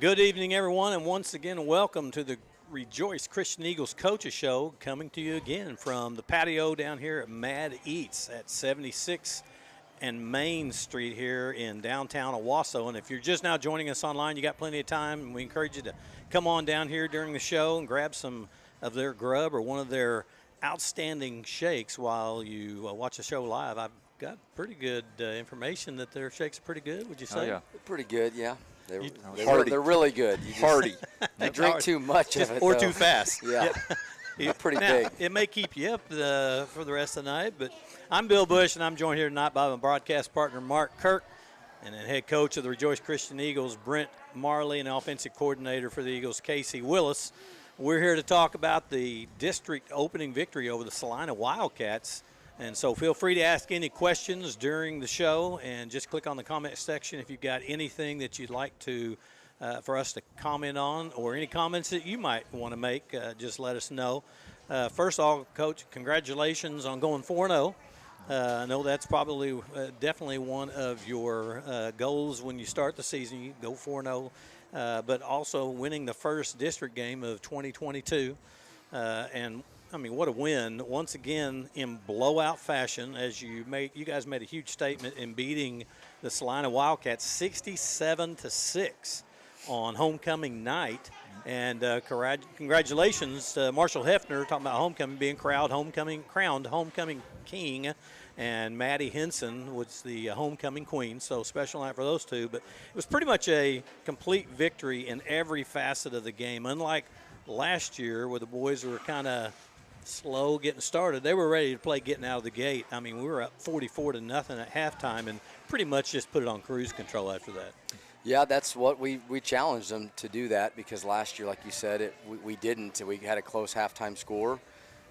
Good evening, everyone, and once again, welcome to the Rejoice Christian Eagles Coaches Show, coming to you again from the patio down here at Mad Eats at 76 and Main Street here in downtown Owasso. And if you're just now joining us online, you got plenty of time, and we encourage you to come on down here during the show and grab some of their grub or one of their outstanding shakes while you watch the show live. I've got pretty good information that their shakes are pretty good, would you say? Oh, yeah. Pretty good, yeah. They're really good. Hearty. You drink too much of it, or though. too fast. Yeah. Yep. Pretty now, big. It may keep you up for the rest of the night, but I'm Bill Bush, and I'm joined here tonight by my broadcast partner, Mark Kirk, and then head coach of the Rejoice Christian Eagles, Brent Marley, and offensive coordinator for the Eagles, Casey Willis. We're here to talk about the district opening victory over the Salina Wildcats. And so feel free to ask any questions during the show, and just click on the comment section if you've got anything that you'd like to for us to comment on, or any comments that you might want to make. Just let us know. First of all, Coach, congratulations on going 4-0. I know that's probably definitely one of your goals when you start the season. You go 4-0, but also winning the first district game of 2022. And I mean, what a win once again in blowout fashion, as you guys made a huge statement in beating the Salina Wildcats 67-6 on homecoming night. And congratulations to Marshall Hefner, talking about homecoming, being crowned homecoming king, and Maddie Henson was the homecoming queen. So special night for those two. But it was pretty much a complete victory in every facet of the game. Unlike last year, where the boys were kind of slow getting started, they were ready to play getting out of the gate. I mean, we were up 44-0 at halftime, and pretty much just put it on cruise control after that. Yeah, that's what we challenged them to do, that, because last year, like you said, we didn't. We had a close halftime score,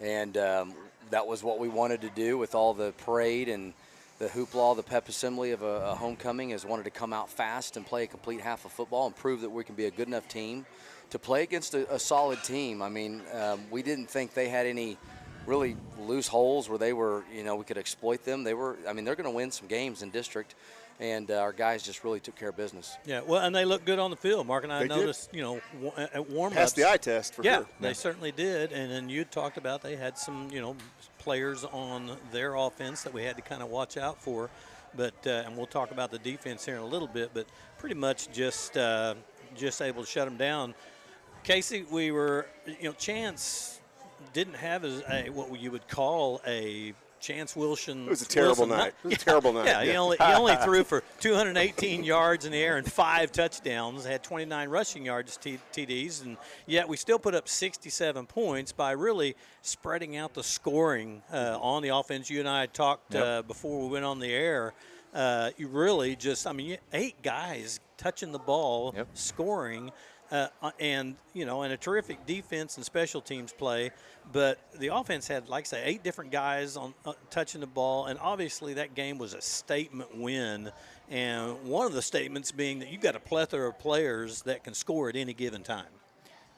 and that was what we wanted to do with all the parade and the hoopla, the pep assembly of a homecoming, is wanted to come out fast and play a complete half of football and prove that we can be a good enough team to play against a solid team. I mean, we didn't think they had any really loose holes where they were, we could exploit them. They're going to win some games in district, and our guys just really took care of business. Yeah, well, and they looked good on the field. Mark and I noticed, at warm-ups. Passed the eye test for sure. Yeah, they certainly did. And then you talked about they had some, players on their offense that we had to kind of watch out for. But and we'll talk about the defense here in a little bit. But pretty much just able to shut them down. Casey, we were, Chance didn't have what you would call a Chance Wilson. It was a terrible night. It was a terrible night. Yeah, he only threw for 218 yards in the air and 5 touchdowns, had 29 rushing yards, TDs, and yet we still put up 67 points by really spreading out the scoring on the offense. You and I talked before we went on the air. You really just, 8 guys touching the ball, scoring. And a terrific defense and special teams play. But the offense had, like I say, 8 different guys on touching the ball. And obviously that game was a statement win. And one of the statements being that you've got a plethora of players that can score at any given time.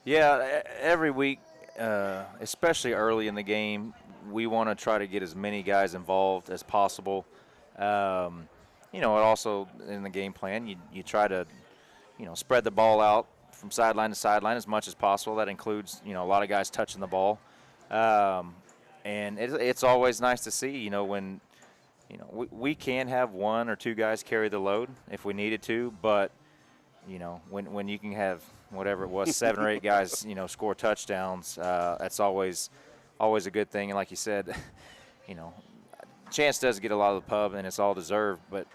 Yeah, every week, especially early in the game, we want to try to get as many guys involved as possible. Also in the game plan, you try to, spread the ball out from sideline to sideline as much as possible. That includes, a lot of guys touching the ball. And it's always nice to see, when, we can have 1 or 2 guys carry the load if we needed to, but, when you can have whatever it was, 7 or 8 guys, score touchdowns, that's always a good thing. And like you said, Chance does get a lot of the pub, and it's all deserved, but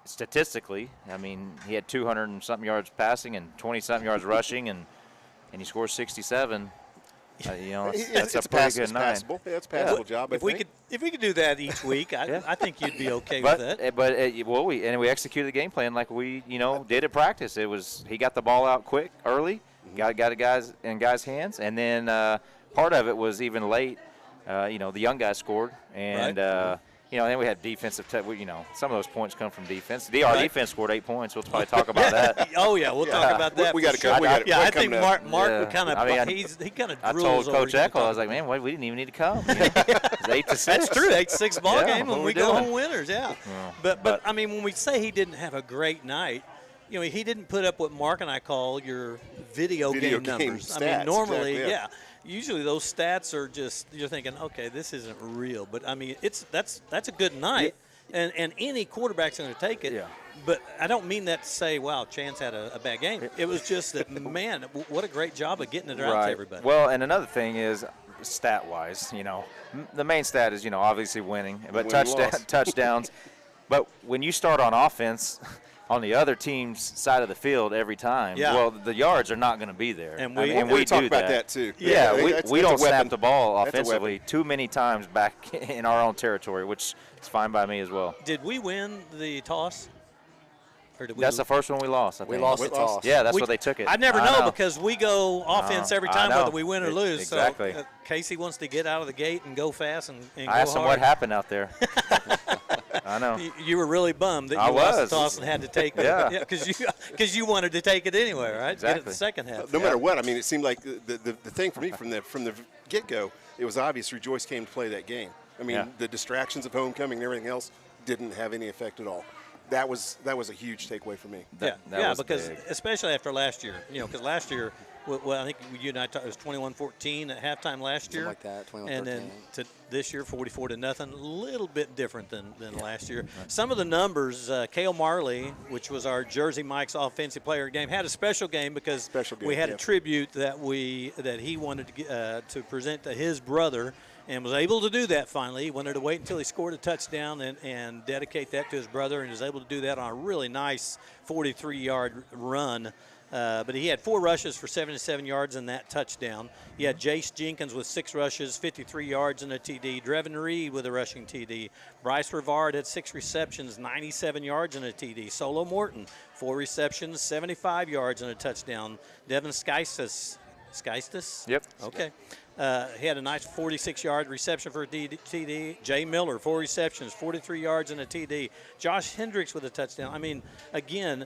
statistically, he had 200 and something yards passing and 20 something yards rushing, and he scores 67. That's a pretty good night. Yeah, it's a passable job. If we could do that each week, I think you'd be okay with that. But we executed the game plan like we did at practice. He got the ball out quick early, got it guys in guys' hands, and then part of it was even late. The young guys scored, and right. Then we had defensive. Some of those points come from defense. Our defense scored 8 points. We'll probably talk about that. Oh yeah, we'll talk about that. We got to sure. I think Mark would kind of. He kind of drools. I told Coach Eckel, I was like, man, we didn't even need to come. It's 8-6. That's true. 8-6 ball game, and we go doing? home winners. Yeah. But when we say he didn't have a great night, he didn't put up what Mark and I call your video game numbers. Stats, I mean, normally, exactly, usually those stats are just, you're thinking, okay, this isn't real. But, I mean, that's a good night, and any quarterback's going to take it. Yeah. But I don't mean that to say, wow, Chance had a bad game. It was just that, man, what a great job of getting it out to everybody. Well, and another thing is, stat-wise, the main stat is, obviously winning, but touchdowns. But when you start on offense – on the other team's side of the field every time, well, the yards are not going to be there. And we talk about that too. Yeah, we don't snap the ball offensively too many times back in our own territory, which is fine by me as well. Did we win the toss? Or did we that's the first one we lost, I think. We lost the toss. Yeah, that's where they took it. I never know because we go offense every time whether we win or lose. Exactly. So Casey wants to get out of the gate and go fast and go hard. I asked him what happened out there. I know. You were really bummed that you lost the toss and had to take it. Because you wanted to take it anyway, right? Exactly. Get it the second half. No matter what, I mean, it seemed like the thing for me from the get-go, it was obvious Rejoice came to play that game. I mean, the distractions of homecoming and everything else didn't have any effect at all. That was a huge takeaway for me. That was because big. especially after last year, because last year, well, I think you and I talked, it was 21-14 at halftime last year. Something like that, 21-13. And then to this year, 44-0, a little bit different than last year. Some of the numbers, Cale Marley, which was our Jersey Mike's offensive player of the game, had a special game because we had a tribute that he wanted to present to his brother. And was able to do that finally. He wanted to wait until he scored a touchdown and dedicate that to his brother, and was able to do that on a really nice 43-yard run. But he had 4 rushes for 77 yards in that touchdown. He had Jace Jenkins with 6 rushes, 53 yards and a TD. Drevin Reed with a rushing TD. Bryce Rivard had 6 receptions, 97 yards and a TD. Solo Morton, 4 receptions, 75 yards and a touchdown. Devin Skeistis? Yep. Okay. He had a nice 46-yard reception for a TD. Jay Miller, 4 receptions, 43 yards and a TD. Josh Hendricks with a touchdown. I mean, again,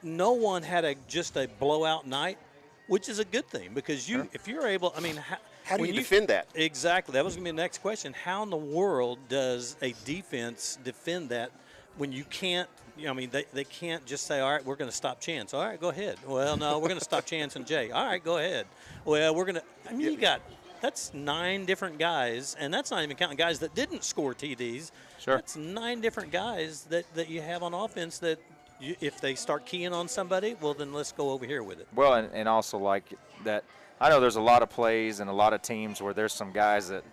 no one had just a blowout night, which is a good thing because if you're able, I mean, how do you defend that? Exactly. That was going to be the next question. How in the world does a defense defend that when you can't? I mean, they can't just say, all right, we're going to stop Chance. All right, go ahead. Well, no, we're going to stop Chance and Jay. All right, go ahead. Well, we're going to – I mean, that's 9 different guys, and that's not even counting guys that didn't score TDs. Sure. That's 9 different guys that you have on offense that if they start keying on somebody, well, then let's go over here with it. Well, and also like that, I know there's a lot of plays and a lot of teams where there's some guys that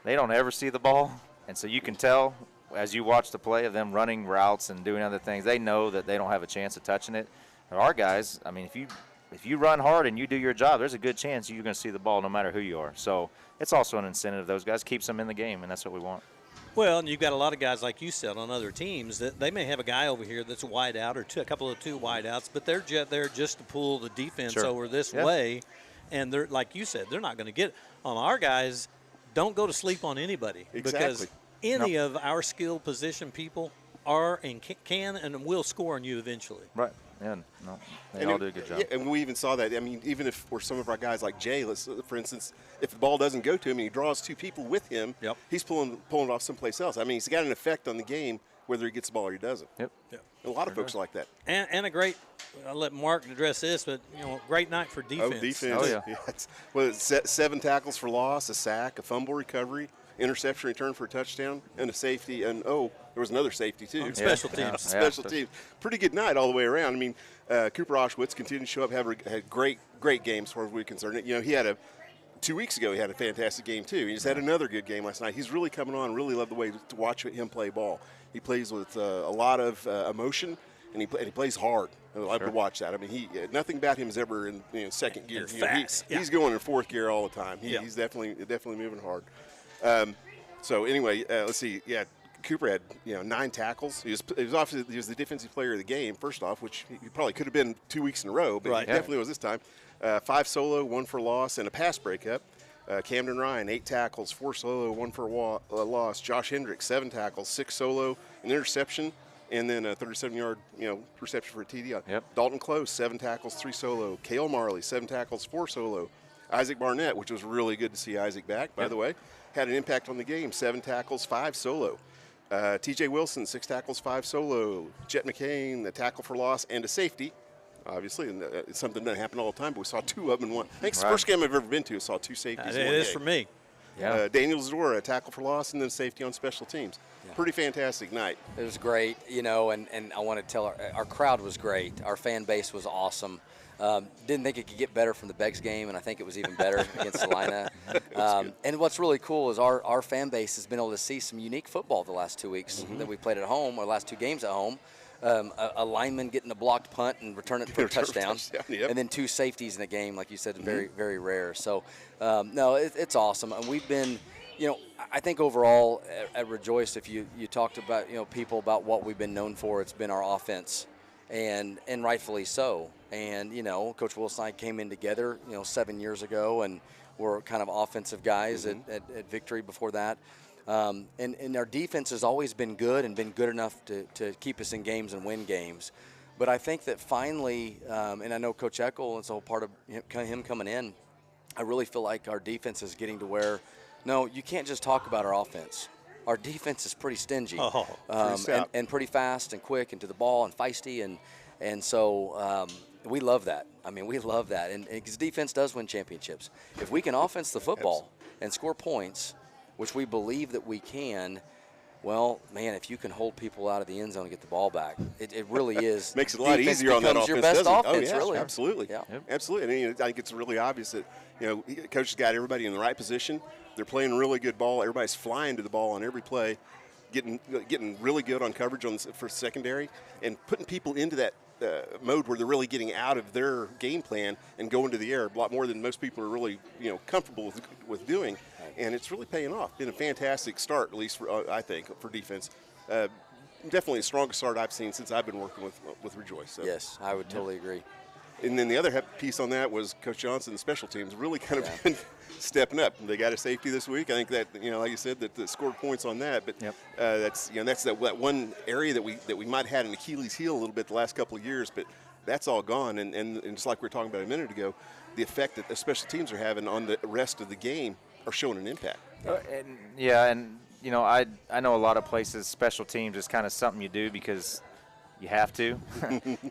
they don't ever see the ball, and so you can tell as you watch the play of them running routes and doing other things, they know that they don't have a chance of touching it. Our guys, I mean, if you run hard and you do your job, there's a good chance you're going to see the ball no matter who you are. So it's also an incentive. Those guys keeps them in the game, and that's what we want. Well, and you've got a lot of guys, like you said, on other teams that they may have a guy over here that's a wide out or a couple of 2 wide outs, but they're there just to pull the defense over this way. And they're, like you said, they're not going to get it. On our guys, don't go to sleep on anybody because any of our skilled position people are and can and will score on you eventually. Right. And they all do a good job. Yeah, and we even saw that. I mean, even if for some of our guys like Jay, for instance, if the ball doesn't go to him and he draws 2 people with him, he's pulling it off someplace else. I mean, he's got an effect on the game whether he gets the ball or he doesn't. Yep. A lot of folks are like that. And a great, I'll let Mark address this, but, great night for defense. Oh, defense. Oh, yeah. It's 7 tackles for loss, a sack, a fumble recovery, interception return for a touchdown, and a safety. And, there was another safety, too. Special teams. Special teams. Pretty good night all the way around. I mean, Cooper Auschwitz continued to show up, had great games as far as we're concerned. He had 2 weeks ago, he had a fantastic game, too. He just had another good game last night. He's really coming on. Really love the way to watch him play ball. He plays with a lot of emotion, and he plays hard. I love to watch that. I mean, nothing about him is ever in second gear. He's going in 4th gear all the time. He's definitely moving hard. So anyway, let's see. Yeah, Cooper had 9 tackles. He was the defensive player of the game first off, which he probably could have been 2 weeks in a row, but he definitely was this time. 5 solo, 1 for loss, and a pass breakup. Camden Ryan, 8 tackles, 4 solo, 1 for loss. Josh Hendricks, 7 tackles, 6 solo, an interception, and then a 37-yard reception for a TD. Yep. Dalton Close, 7 tackles, 3 solo. Cale Marley, 7 tackles, 4 solo. Isaac Barnett, which was really good to see Isaac back, by the way, had an impact on the game, 7 tackles, 5 solo. T.J. Wilson, 6 tackles, 5 solo. Jet McCain, a tackle for loss and a safety. Obviously, and it's something that doesn't happen all the time, but we saw 2 of them in one. I think it's the first game I've ever been to. I saw 2 safeties in one It is game. for me. Yeah. Daniel Zadora, a tackle for loss, and then safety on special teams. Yeah. Pretty fantastic night. It was great, and I want to tell our crowd was great. Our fan base was awesome. Didn't think it could get better from the Beggs game, and I think it was even better against Salina. And what's really cool is our fan base has been able to see some unique football the last 2 weeks that we played at home, or last 2 games at home. A lineman getting a blocked punt and return it for a touchdown, Yep. and then 2 safeties in the game, like you said, very, very rare. So, no, it's awesome. And we've been, I think overall at Rejoice, if you talked about, people about what we've been known for, it's been our offense, and rightfully so. And, Coach Wilson and I came in together, 7 years ago, and we're kind of offensive guys at Victory before that. And our defense has always been good and been good enough to keep us in games and win games. But I think that finally, and I know Coach Eckel, it's a whole part of him coming in, I really feel like our defense is getting to where, no, you can't just talk about our offense. Our defense is pretty stingy and pretty fast and quick and to the ball and feisty. And so we love that. I mean, we love that. And because defense does win championships. If we can offense the football and score points, which we believe that we can, well, man, if you can hold people out of the end zone and get the ball back, it really is. Makes it a lot easier on that offense, your best doesn't it? offense, yeah, really. Absolutely. Yeah. Absolutely. And I think it's really obvious that, Coach has got everybody in the right position. They're playing really good ball. Everybody's flying to the ball on every play, getting really good on coverage for secondary, and putting people into that mode where they're really getting out of their game plan and going to the air a lot more than most people are really, comfortable with doing. And it's really paying off. Been a fantastic start, at least I think, for defense. Definitely the strongest start I've seen since I've been working with Rejoice. So. Yes, I would totally agree. And then the other piece on that was Coach Johnson, the special teams, really kind of been stepping up. They got a safety this week. I think that, like you said, that scored points on that. But that's that one area that we might have had an Achilles heel a little bit the last couple of years. But that's all gone. And just like we were talking about a minute ago, the effect that the special teams are having on the rest of the game are showing an impact. I know a lot of places special teams is kind of something you do because you have to.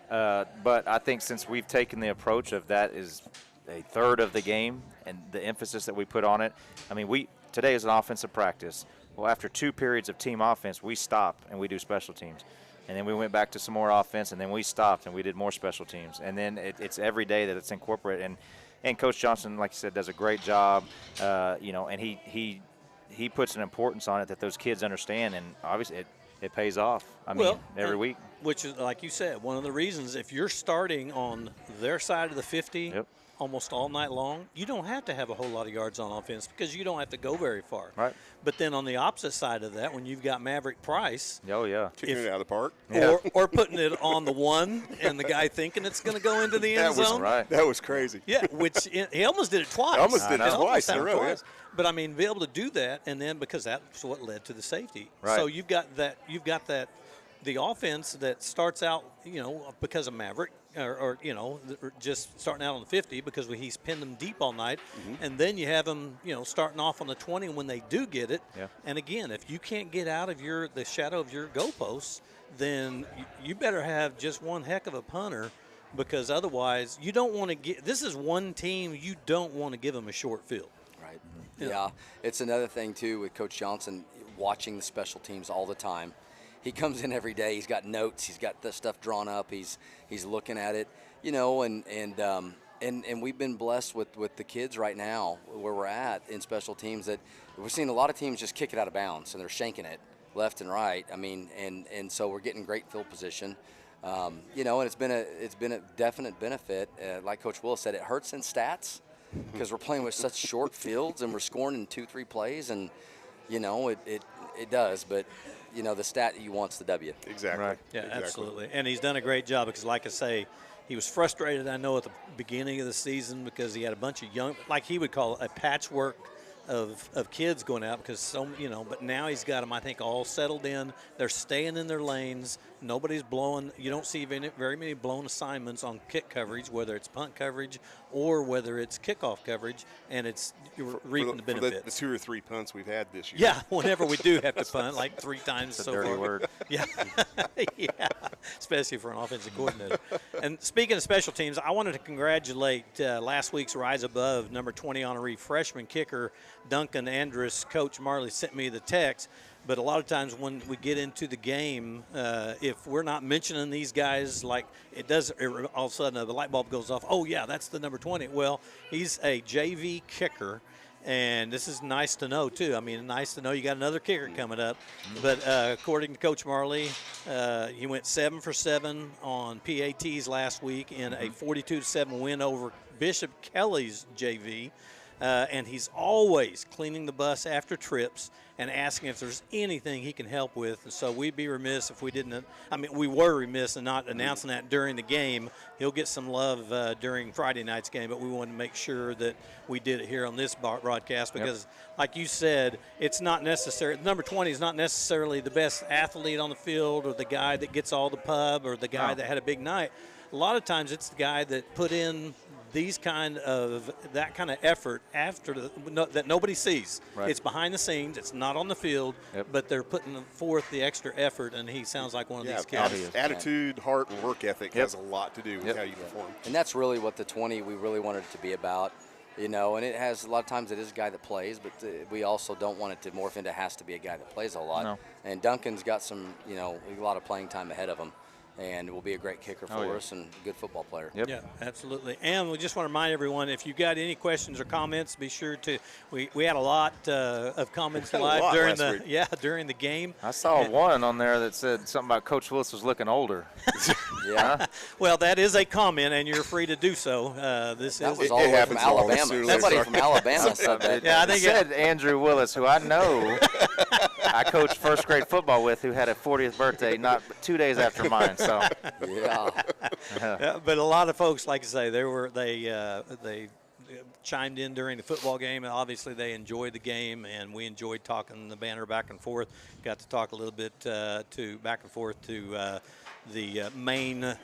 But I think since we've taken the approach of that is a third of the game and the emphasis that we put on it. I mean, today is an offensive practice. Well, after 2 periods of team offense, we stop and we do special teams. And then we went back to some more offense, and then we stopped and we did more special teams. And then it's every day that it's incorporated. And Coach Johnson, like you said, does a great job, and he puts an importance on it that those kids understand, and obviously it pays off. I mean, every week. Which is, like you said, one of the reasons if you're starting on their side of the 50 almost all night long, you don't have to have a whole lot of yards on offense because you don't have to go very far. Right. But then on the opposite side of that, when you've got Maverick Price. Oh, yeah. Kicking it out of the park. Or putting it on the 1 and the guy thinking it's going to go into the end zone. That was crazy. Yeah, which he almost did it twice. Almost did it twice in a row. Yes. But I mean, be able to do that, and then because that's what led to the safety. Right. So you've got that. The offense that starts out, because of Maverick, or just starting out on the 50 because he's pinned them deep all night, and then you have them, starting off on the 20 when they do get it. Yeah. And again, if you can't get out of the shadow of your goalposts, then you better have just one heck of a punter. Because otherwise, you don't want to get – this is one team you don't want to give them a short field. Right. Yeah. It's another thing, too, with Coach Johnson watching the special teams all the time. He comes in every day. He's got notes. He's got the stuff drawn up. He's looking at it, and we've been blessed with the kids right now where we're at in special teams that we're seeing a lot of teams just kick it out of bounds, and they're shanking it left and right. I mean, and so we're getting great field position. And it's been a definite benefit. Like Coach Will said, it hurts in stats because we're playing with such short fields and we're scoring in 2-3 plays, and it does. But the stat you want's the W. Exactly. Right. Yeah, exactly. absolutely. And he's done a great job because, like I say, he was frustrated, I know, at the beginning of the season because he had a bunch of young, like he would call it, a patchwork of kids going out because but now he's got them, I think, all settled in. They're staying in their lanes, nobody's blowing. You don't see very many blown assignments on kick coverage, whether it's punt coverage or whether it's kickoff coverage, and you're reaping the benefits. The 2 or 3 punts we've had this year. Yeah, whenever we do have to punt, like 3 times It's so a dirty far. word. Yeah, yeah, especially for an offensive coordinator. And speaking of special teams, I wanted to congratulate last week's Rise Above number 20 honoree freshman kicker Duncan Andrus. Coach Marley sent me the text. But a lot of times when we get into the game, if we're not mentioning these guys, like all of a sudden the light bulb goes off. Oh yeah, that's the number 20. Well, he's a JV kicker. And this is nice to know, too. I mean, nice to know you got another kicker coming up. But according to Coach Marley, he went 7 for 7 on PATs last week in a 42-7 win over Bishop Kelly's JV. And he's always cleaning the bus after trips and asking if there's anything he can help with. And so we'd be remiss if we didn't. I mean, we were remiss in not announcing that during the game. He'll get some love during Friday night's game, but we wanted to make sure that we did it here on this broadcast because, like you said, it's not necessary. Number 20 is not necessarily the best athlete on the field or the guy that gets all the pub or the guy that had a big night. A lot of times it's the guy that put in that kind of effort that nobody sees. Right. It's behind the scenes. It's not on the field, but they're putting forth the extra effort, and he sounds like one of these kids. Attitude, heart, and work ethic has a lot to do with how you perform. And that's really what the 20 we really wanted it to be about. And it has a lot of times it is a guy that plays, but we also don't want it to morph into has to be a guy that plays a lot. No. And Duncan's got a lot of playing time ahead of him. And will be a great kicker for us and a good football player. Yep. Yeah, absolutely. And we just want to remind everyone, if you got any questions or comments, be sure to. We had a lot of comments live during the game. I saw one on there that said something about Coach Willis was looking older. Yeah. Well, that is a comment, and you're free to do so. That was all the way from Alabama. Somebody from Alabama said that. Yeah, I think it said Andrew Willis, who I know I coached first grade football with, who had a 40th birthday not 2 days after mine. So but a lot of folks, like I say, they chimed in during the football game. And obviously, they enjoyed the game, and we enjoyed talking the banner back and forth. Got to talk a little bit back and forth to the main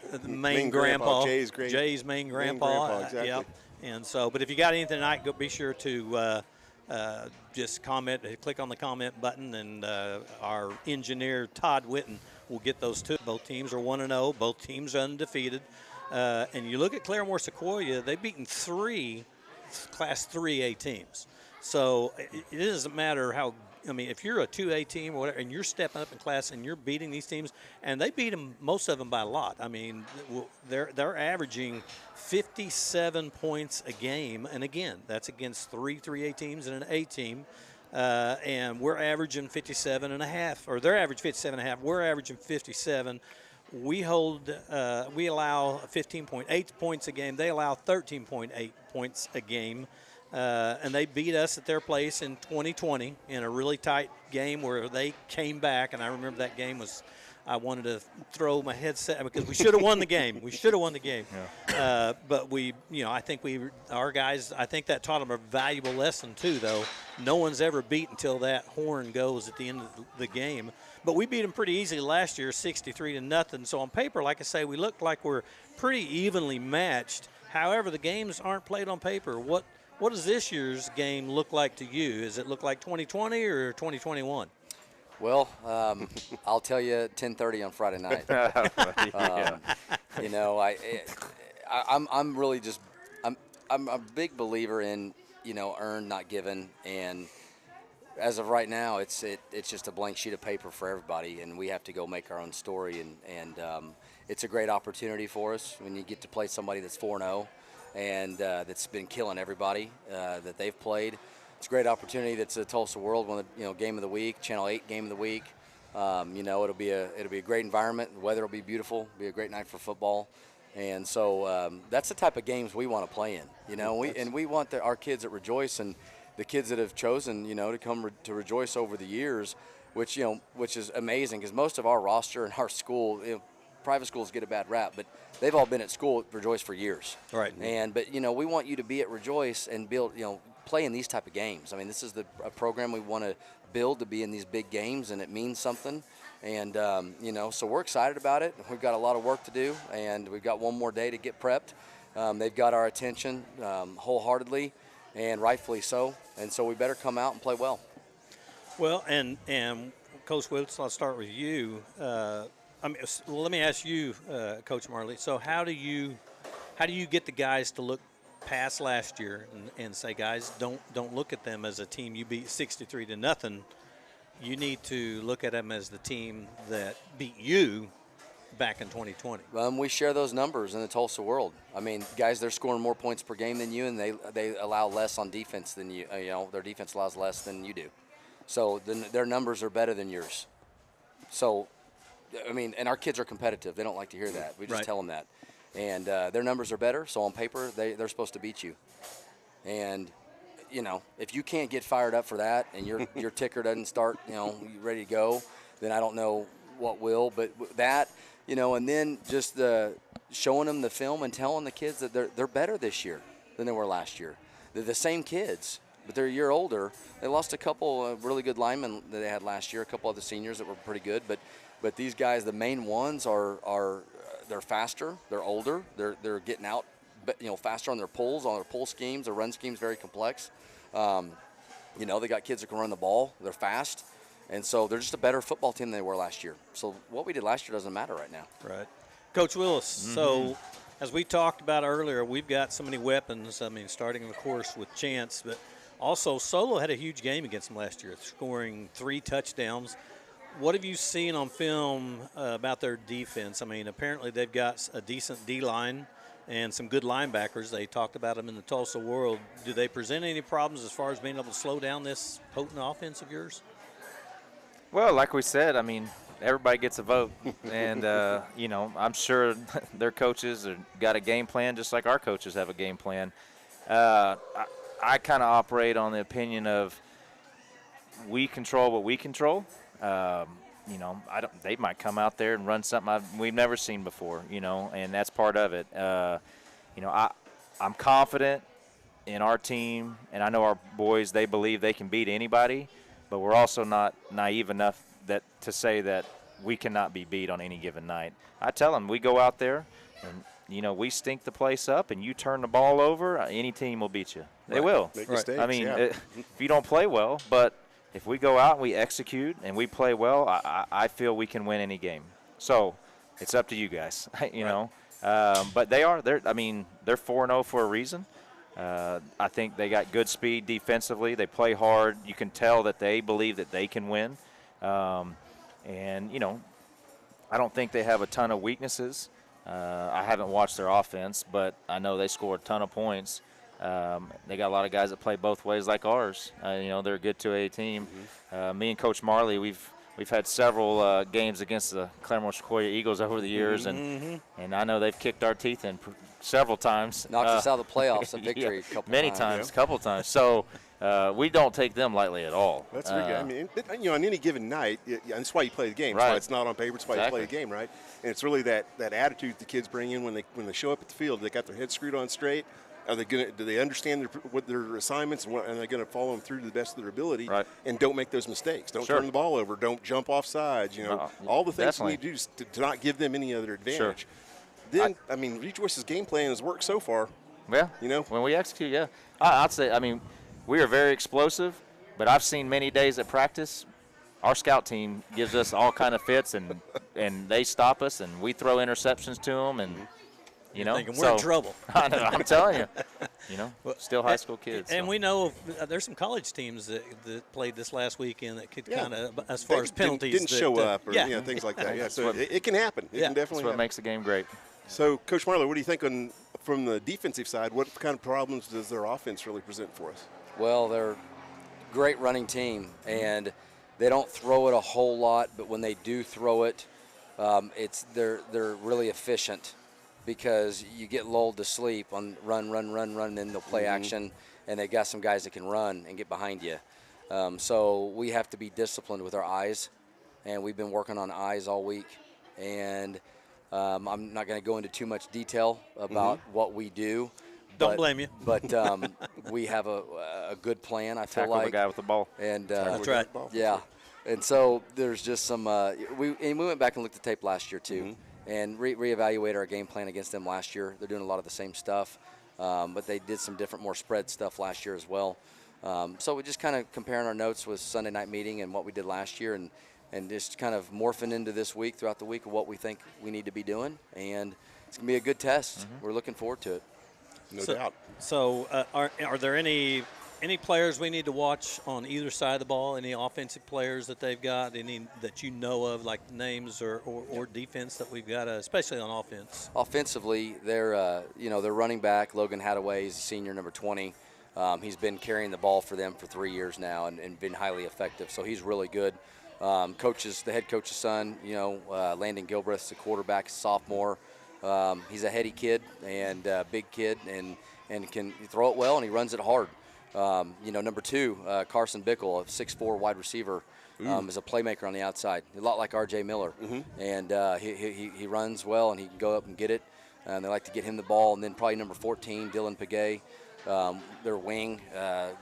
grandpa, Jay's main grandpa. Exactly. Yep. And so, but if you got anything tonight, be sure to just comment, click on the comment button, and our engineer Todd Witten will get those two. Both teams are 1-0. Both teams are undefeated. And you look at Claremore Sequoia, they've beaten 3 Class 3A teams. So it doesn't matter how. I mean, if you're a 2A team or whatever, and you're stepping up in class and you're beating these teams, and they beat them, most of them by a lot. I mean, they're averaging 57 points a game, and again, that's against 3 3A teams and an A team. And we're averaging 57.5, or they're averaging 57.5. We're averaging 57. We allow 15.8 points a game. They allow 13.8 points a game. And they beat us at their place in 2020 in a really tight game where they came back. And I remember that game I wanted to throw my headset because we should have won the game. We should have won the game. Yeah. But I think our guys, I think that taught them a valuable lesson too, though. No one's ever beat until that horn goes at the end of the game. But we beat them pretty easily last year, 63-0. So on paper, like I say, we look like we're pretty evenly matched. However, the games aren't played on paper. What does this year's game look like to you? Does it look like 2020 or 2021? Well, I'll tell you 10:30 on Friday night. I'm really just I'm a big believer in earned, not given, and as of right now, it's just a blank sheet of paper for everybody, and we have to go make our own story, and it's a great opportunity for us when you get to play somebody that's 4-0 and that's been killing everybody that they've played. It's a great opportunity. That's a Tulsa World, one of the game of the week, Channel 8 game of the week. It'll be a great environment. The weather will be beautiful. It'll be a great night for football, and so that's the type of games we want to play in. We want our kids at Rejoice and the kids that have chosen to come to Rejoice over the years, which is amazing because most of our roster and our school, private schools get a bad rap, but they've all been at school at Rejoice for years. Right. But we want you to be at Rejoice and build play in these type of games. I mean, this is a program we want to build to be in these big games, and it means something. And, so we're excited about it. We've got a lot of work to do, and we've got one more day to get prepped. They've got our attention wholeheartely, and rightfully so. And so we better come out and play well. Well, and Coach Willis, I'll start with you. Let me ask you, Coach Marley. So how do you get the guys to look past last year and say, guys, don't look at them as a team you beat 63-0. You need to look at them as the team that beat you back in 2020. We share those numbers in the Tulsa world. I mean, guys, they're scoring more points per game than you, and they allow less on defense than you. Their defense allows less than you do. So their numbers are better than yours. So, and our kids are competitive. They don't like to hear that. We just tell them that. And their numbers are better, so on paper, they're supposed to beat you. And, if you can't get fired up for that and your ticker doesn't start, ready to go, then I don't know what will. But that, and then just showing them the film and telling the kids that they're better this year than they were last year. They're the same kids, but they're a year older. They lost a couple of really good linemen that they had last year, a couple other seniors that were pretty good. But these guys, the main ones are they're faster, they're older, they're getting out, faster on their pulls, on their pull schemes. Their run scheme's very complex. They got kids that can run the ball. They're fast. And so they're just a better football team than they were last year. So what we did last year doesn't matter right now. Right. Coach Willis, so as we talked about earlier, we've got so many weapons. Starting, of course, with Chance, but also Solo had a huge game against them last year, scoring 3 touchdowns. What have you seen on film about their defense? Apparently they've got a decent D-line and some good linebackers. They talked about them in the Tulsa world. Do they present any problems as far as being able to slow down this potent offense of yours? Well, like we said, everybody gets a vote. And, I'm sure their coaches got a game plan just like our coaches have a game plan. I kind of operate on the opinion of we control what we control. They might come out there and run something we've never seen before, and that's part of it. I'm confident in our team, and I know our boys, they believe they can beat anybody, but we're also not naive enough to say that we cannot be beat on any given night. I tell them, we go out there and, we stink the place up, and you turn the ball over, any team will beat you. They will. Make mistakes, if you don't play well, but if we go out and we execute and we play well, I feel we can win any game. So it's up to you guys, know. But they're 4-0 for a reason. I think they got good speed defensively. They play hard. You can tell that they believe that they can win. I don't think they have a ton of weaknesses. I haven't watched their offense, but I know they score a ton of points. They got a lot of guys that play both ways like ours. They're a good 2A team. Me and Coach Marley, we've had several games against the Claremore-Sequoia Eagles over the years, and I know they've kicked our teeth in several times. Knocked us out of the playoffs in victory a couple times. So we don't take them lightly at all. That's very good. On any given night, that's why you play the game. Right. That's why it's not on paper. It's why you play the game, right? And it's really that attitude the kids bring in when they show up at the field. They got their heads screwed on straight. Do they understand what their assignments and they're going to follow them through to the best of their ability? Right. And don't make those mistakes. Don't turn the ball over. Don't jump off sides. All the things you need to do to not give them any other advantage. Sure. Then, Rejoice's game plan has worked so far. Yeah. When we execute, I'd say, we are very explosive, but I've seen many days at practice. Our scout team gives us all kind of fits, and they stop us, and we throw interceptions to them, and thinking we're in trouble. I'm telling you, still high school kids. And we know there's some college teams that played this last weekend that could kind of, as far as penalties, didn't show up or things like that. Yeah, so it can happen. It can definitely. That's what makes the game great. So, Coach Marley, what do you think from the defensive side? What kind of problems does their offense really present for us? Well, they're a great running team, and they don't throw it a whole lot, but when they do throw it, they're really efficient. Because you get lulled to sleep on run, and then they'll play action, and they got some guys that can run and get behind you. So we have to be disciplined with our eyes, and we've been working on eyes all week. And I'm not going to go into too much detail about what we do, Don't blame you. But we have a good plan, I feel Tackle like. the guy with the ball. And That's right. yeah. And so there's just some we went back and looked at tape last year too, and reevaluated our game plan against them last year. They're doing a lot of the same stuff, but they did some different, more spread stuff last year as well. So we just kind of comparing our notes with Sunday night meeting and what we did last year, and just kind of morphing into this week, throughout the week, of what we think we need to be doing. And it's going to be a good test. We're looking forward to it. No doubt. So are there any players we need to watch on either side of the ball? Any offensive players that they've got? Any that you know of, like names or defense that we've got, especially on offense? Offensively, their running back, Logan Hadaway, is a senior, number 20. He's been carrying the ball for them for 3 years now and been highly effective. So he's really good. The head coach's son, Landon Gilbreth's the quarterback, sophomore. He's a heady kid and a big kid and can throw it well, and he runs it hard. Number 2, Carson Bickle, a 6'4" wide receiver, is a playmaker on the outside, a lot like R.J. Miller. And he runs well, and he can go up and get it. And they like to get him the ball. And then probably number 14, Dylan Pagay, their wing,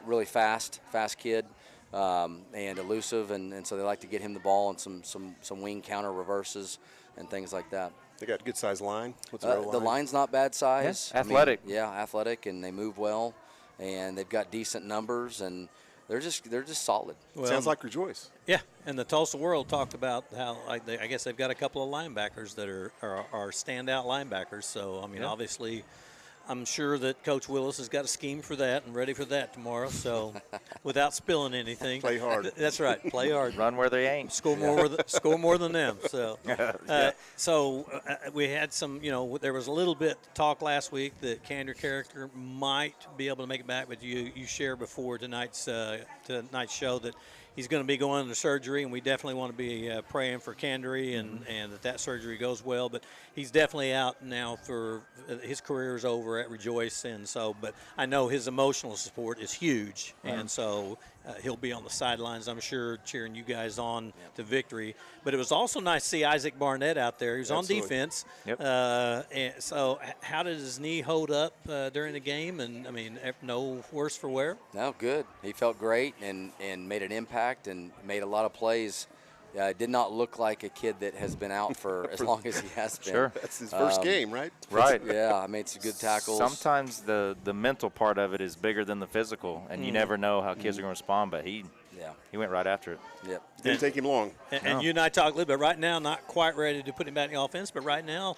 really fast kid, and elusive. And so they like to get him the ball and some wing counter reverses and things like that. They got a good size line. What's The line's not bad size. Yeah, athletic. Athletic, and they move well, and they've got decent numbers, and they're just solid. Well, Sounds like Rejoice. Yeah, and the Tulsa World talked about how I guess they've got a couple of linebackers that are standout linebackers. So I mean, obviously, I'm sure that Coach Willis has got a scheme for that and ready for that tomorrow. So, without spilling anything, Play hard. That's right. Play hard. Run where they ain't. Score more than them. So, we had some. There was a little bit talk last week that Kander Character might be able to make it back, but you shared before tonight's show that he's going to be going into surgery, and we definitely want to be praying for Candery and that surgery goes well. But he's definitely out now for his career is over at Rejoice, and so. But I know his emotional support is huge, and so he'll be on the sidelines, I'm sure, cheering you guys on to victory. But it was also nice to see Isaac Barnett out there. He was on defense. Yep. And so how did his knee hold up during the game? And, I mean, no worse for wear? No, good. He felt great and made an impact and made a lot of plays. Did not look like a kid that has been out for as long as he has been. Sure. That's his first game, right? Right. Yeah, I made some good tackles. Sometimes the mental part of it is bigger than the physical, and you never know how kids are going to respond, but he went right after it. Yep. Didn't take him long. And you and I talked a little bit. Right now, not quite ready to put him back in the offense, but right now,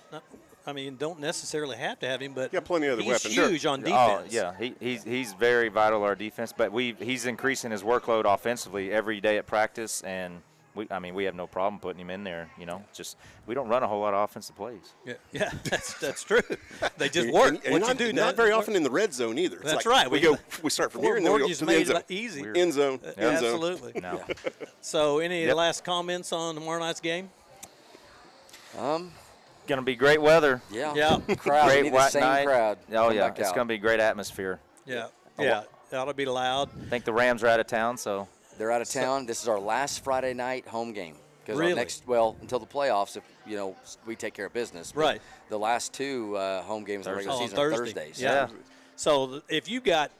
don't necessarily have to have him, but got plenty of other he's weapons. huge on Oh, defense. yeah. He's very vital to our defense, but he's increasing his workload offensively every day at practice, and we have no problem putting him in there. Just we don't run a whole lot of offensive plays. Yeah, that's true. They just work. And not very often in the red zone either. It's That's like right. We start from here and then we go to the end zone. Easy. End zone. End zone. Absolutely. No. So, any last comments on tomorrow night's game? Going to be great weather. Yeah. Yeah. Crowd. Great We need the white same night. crowd. Oh, Come yeah. back It's out. going to be a great atmosphere. Yeah. Yeah. That'll be loud. I think the Rams are out of town, so. They're out of town. This is our last Friday night home game. Because Really? Until the playoffs, if we take care of business. But Right. The last 2 home games in the regular On season are Thursday. Thursdays. Yeah. So if you've got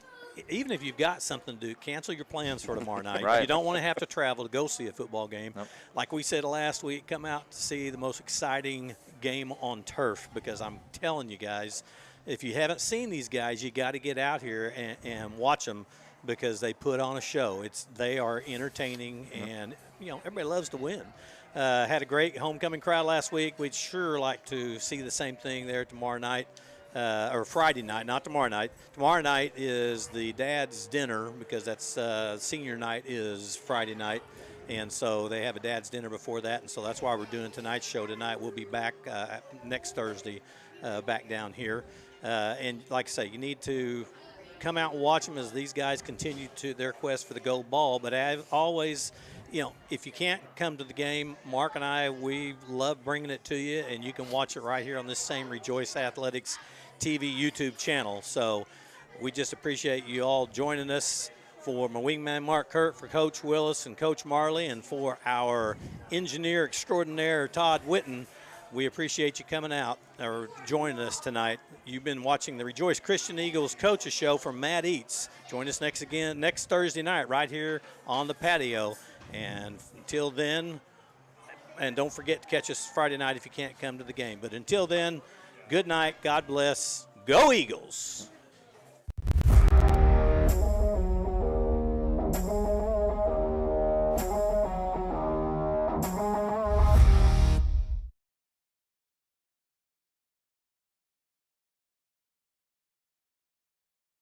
something to do, cancel your plans for tomorrow night. Right. You don't want to have to travel to go see a football game. Nope. Like we said last week, come out to see the most exciting game on turf, because I'm telling you guys, if you haven't seen these guys, you got to get out here and watch them, because they put on a show. They are entertaining, and everybody loves to win. Had a great homecoming crowd last week. We'd sure like to see the same thing there tomorrow night, or Friday night, not tomorrow night. Tomorrow night is the dad's dinner, because that's senior night is Friday night. And so they have a dad's dinner before that, and so that's why we're doing tonight's show tonight. We'll be back next Thursday back down here. And like I say, you need to come out and watch them as these guys continue to their quest for the gold ball. But as always, if you can't come to the game, Mark and I, we love bringing it to you, and you can watch it right here on this same Rejoice Athletics TV YouTube channel. So we just appreciate you all joining us. For my wingman, Mark Kurt, for Coach Willis and Coach Marley, and for our engineer extraordinaire, Todd Witten, we appreciate you coming out or joining us tonight. You've been watching the Rejoice Christian Eagles Coaches Show from Mad Eats. Join us next Thursday night right here on the patio. And until then, and don't forget to catch us Friday night if you can't come to the game. But until then, good night, God bless, go Eagles.